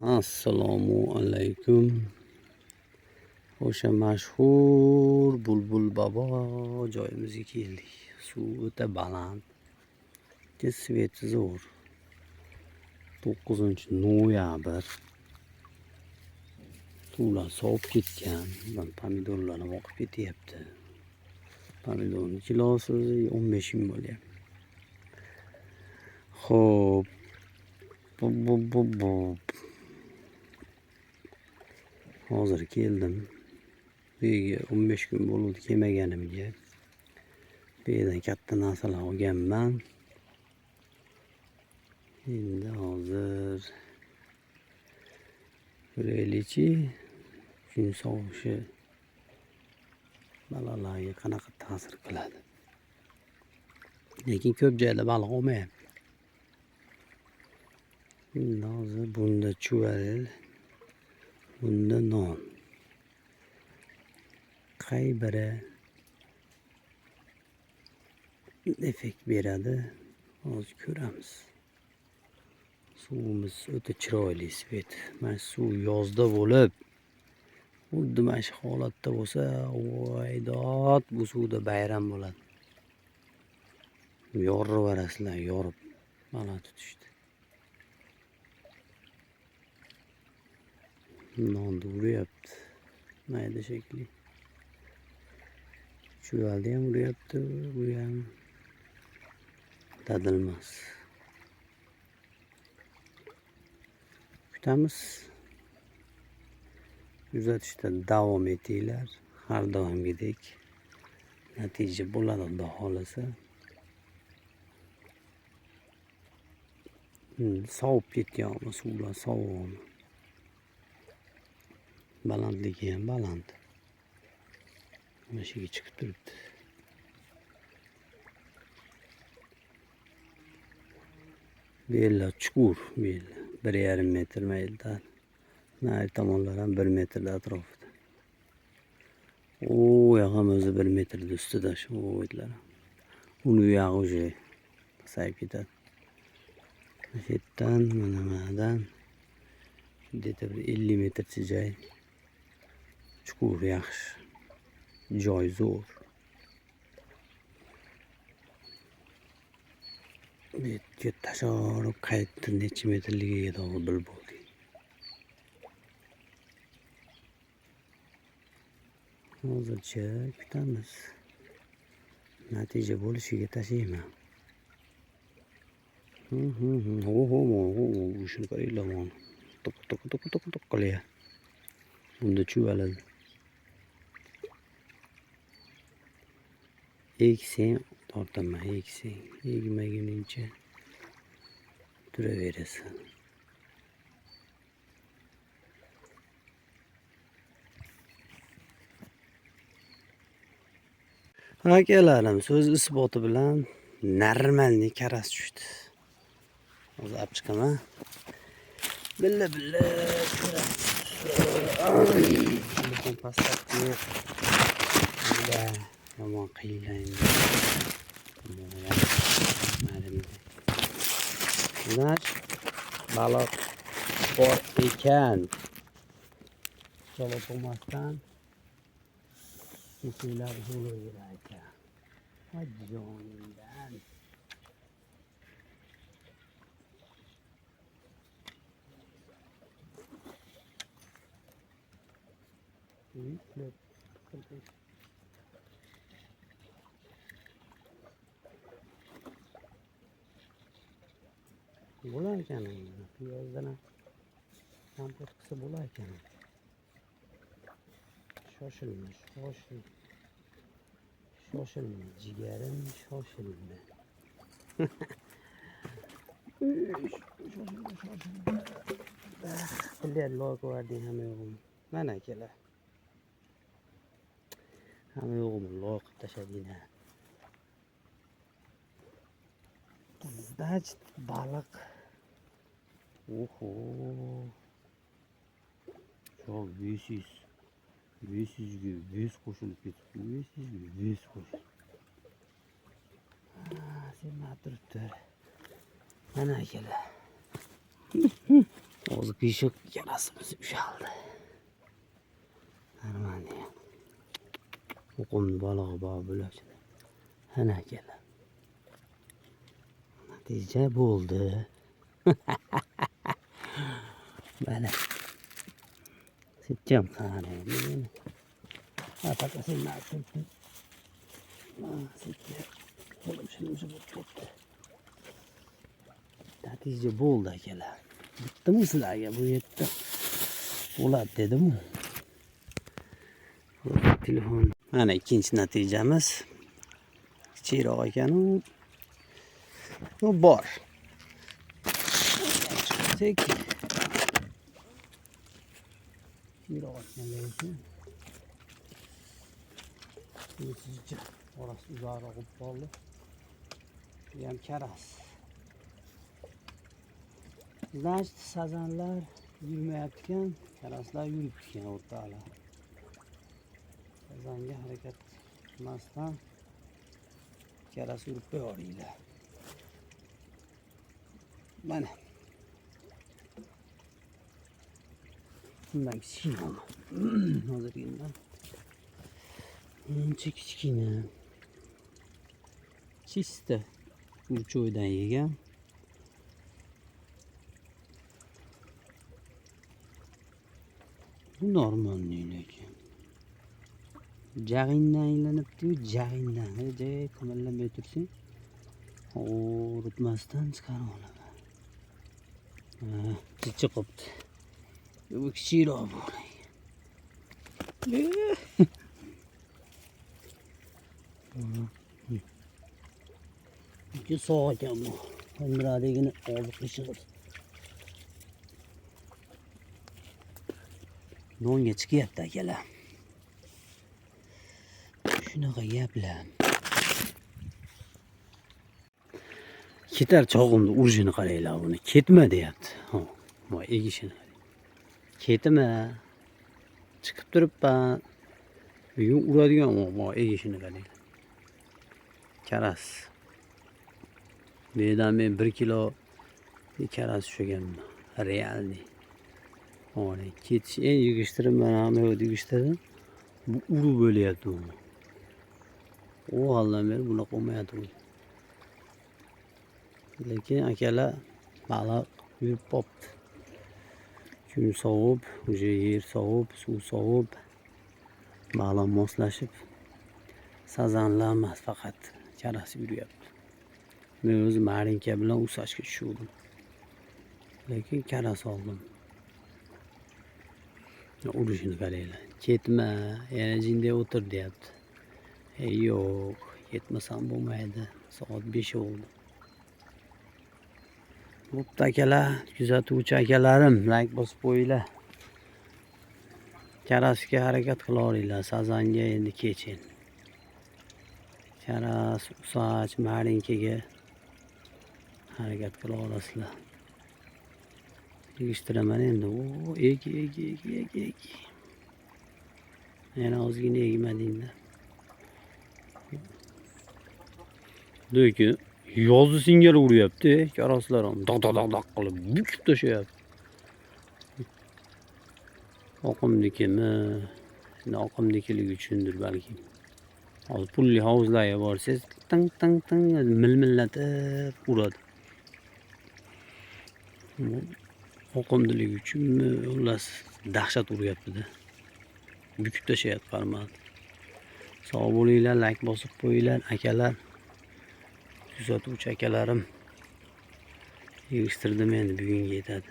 Assalomu alaykum. O'sha mashhur Bulbul bobo joyimizga keldik. Suv o'ta baland. Sveti zo'r. 9-noyabr. Suvlar sovib ketgan. Pomidorlarni oqib ketyapti. Pomidorni kilosi 15 ming bo'lyapti. Xo'p. Hozir keldim. Bu yerga 15 kun bo'ldi kelmaganimga. Bu yerdan katta narsalar olganman. Endi hozir ko'raylikchi, kun sovishi balalarga qanaqa ta'sir qiladi. Lekin ko'p joyda baliq olmayapti. Endi hozir bunda chuval, bunda non. Qay biri effekt beradi, hozir ko'ramiz. Suvimiz o'ta chiroyli svet. Mana suv yozda bo'lib, xuddi mana shu holatda bo'lsa, voydod, bu suvda bayram bo'ladi. Yorib yorib baliq tutishdi. Nonni uryapti. Mayda shekli. Chuvalni ham uryapti, bu ham dadilmas. Kutamiz. Kuzatishda davom etinglar. Har doimgidek natija bo'ladi, Xudo xolasa. Sovib ketganmi, suvlar sovug'mi? Balandligi ham baland. Mana shu yerga chiqib turibdi. Bellar chuqur, bellar 1,5 metr maydada. Nari tomonlar ham 1 metrda atrofida. O, yog'am o'zi 1 metrda ustida shu o'yitlar. Uni uyog'i o'sha pasayib ketadi. Shu yerdan nimadan где-то 50 metrcha joy. Chuqur yaxshi. Joy zo'r. Bu yerga tashlab qaytdi, necha metrligiga to'g'ri bilib bo'ldik. Hozircha kutamiz. Natija bo'lishiga tashlayman. Shuni qaranglar mana. Tok qilyapti. Bunda chuvaladi. Eksang tortaman, eksang. Egmaguningcha turaverasan. Akalarim, so'z isboti bilan normalniy karas tushdi. Hozir olib chiqaman. Billa ko'rasiz. Pastaqni yomon qiylaydi. Demak, baliq bor ekan. Javob olmasdan Kesinlar bo'laverar ekan. Hajjondan. Bo'lar ekan. Piyozdan ham qilsa bo'lar ekan. Shoshilma, jigarim, shoshilma. Bilyar loyqa varding hamma yo'g'im. Mana kelar. Hamma yo'g'im loyqa tashladinglar. Zdach baliq. Oho. Çok 500 gibi 500 qo'shilib ketibdi. 500 gibi 500 qo'shilib. Sen turibdi. Mana kelar. Hozir qiyshiq yarasimiz ushaldi. Mana o'qimni balog'i bor bo'ladi. Ana akalar. Natija bo'ldi. Mana. Sitcam qarang. Apakasini nasib. Sitcam. Qo'lim shuni bo'pti. Natija bo'ldi akalar. Bittimi sizlarga bu yerda bo'ladi dedim. Telefon. Mana ikkinchi natijamiz. Kichikroq ekan u. Bu bor. Tek. Kichikroq ekan lekin. Sizcha orasi uzoqroq bo'lib qoldi. Bu ham karas. Значит, sazanlar yurmayotgan, karaslar yuribdi o'rtalar. Sazanga harakat qilmasdan karas yurib qo'yinglar. Mana. Bundan kichkina. Hozirgidan. Uncha kichkina. Chista burchoydan yegan. Bu normal lekin. Jag'indan aylanibdi-yu, jag'indan. Joy qimirlamay tursang, o'ritmasdan chiqarib olaman. Chichi qopti. Bu kichikroq bo'ladi. Bu so'q ekan bu. Umradagini olib qishig'i. Nonga chiqyapti akalar. Shunaqa gaplar. Ketar chog'imni urishini qaranglar buni. Ketma deyapti. Ha, voy egishini. Ketma. Chiqib turibman. Bugun uradigan voy egishini qaranglar. Karas. Mendan men 1 kilo karas ushlaganman. Realni. Mana ketish en yig'ishtirib mana hamma yo'q yig'ishtirdim. Bu urib bo'lyapti u. O haldan beri bunaqa bo'lmayapti. Lekin akalar baliq yurib qopti. Kun sovib, o'sha yer sovib, suv sovib, baliq moslashib, sazanlar emas faqat karas yuryapti. Men o'zim marinka bilan usashga tushdim. Lekin karas oldim. Urishini qaranglar. Ketma, yana jinday o'tir deyapti. Yo'q, ketmasam bo'lmaydi. Soat 5 bo'ldi. Bo'pti akalar, kuzatuvchi akalarim, like bosib qo'yinglar. Karasga harakat qilaveringlar, sazanga endi kechin. Karas, usach, marinkaga harakat qilaverasizlar. Yig'ishtiraman endi. O, eg. Yana ozgina egmadingda. Lekin yozi singari uryapti, karaslar ham doq qilib bukib tashlayapti. Oqimnikimi? Endi oqimnikiligi uchundir balki. Hozir pulli hovuzlarga borsangiz, tang millatib uradi. Oqimdiligi uchunmi, xullas dahshat uryapti-da. Bukib tashlayapti farmoni. Sog' bo'linglar, like bosib qo'yinglar akalar. Kuzatuvchi akalarim. Yig'ishtirdim endi bugunga yetadi.